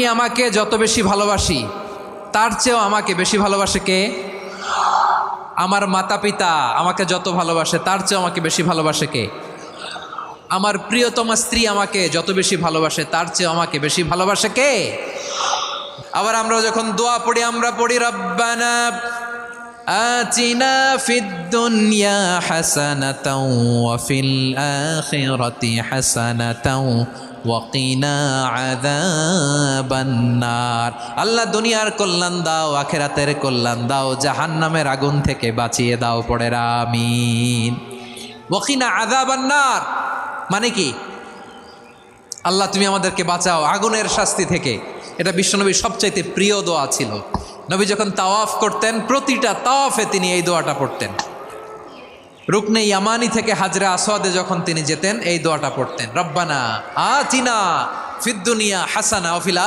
আমি আমাকে যত বেশি ভালোবাসি তার চেয়েও আমাকে বেশি ভালোবাসে কে? আমার মাতা পিতা আমাকে যত ভালোবাসে তার চেয়েও আমাকে বেশি ভালোবাসে কে? আমার প্রিয়তমা স্ত্রী আমাকে যত বেশি ভালোবাসে তার চেয়েও আমাকে বেশি ভালোবাসে কে? আবার আমরা যখন দোয়া পড়ি আমরা পড়ি রব্বানা আতিনা ফিদ দুনিয়া হাসানাতাও ওয়া ফিল আখিরাতি হাসানাতাও ওয়া কিনা আযাবান নার। আল্লাহ দুনিয়ার কল্যাণ দাও, আখিরাতের কল্যাণ দাও, জাহান্নামের আগুন থেকে বাঁচিয়ে দাও। পড়ে আমিন। ওয়া কিনা আযাবান নার মানে কি? আল্লাহ তুমি আমাদেরকে বাঁচাও আগুনের শাস্তি থেকে। এটা বিশ্বনবীর সবচাইতে প্রিয় দোয়া ছিল। নবী যখন তাওয়াফ করতেন প্রতিটা তাওয়াফে তিনি এই দোয়াটা পড়তেন। রুকনে ইয়ামানি থেকে হাজরে আসওয়াদে যখন তিনি যেতেন এই দোয়াটা পড়তেন, রব্বানা আতিনা ফিদ দুনিয়া হাসানা ওয়া ফিল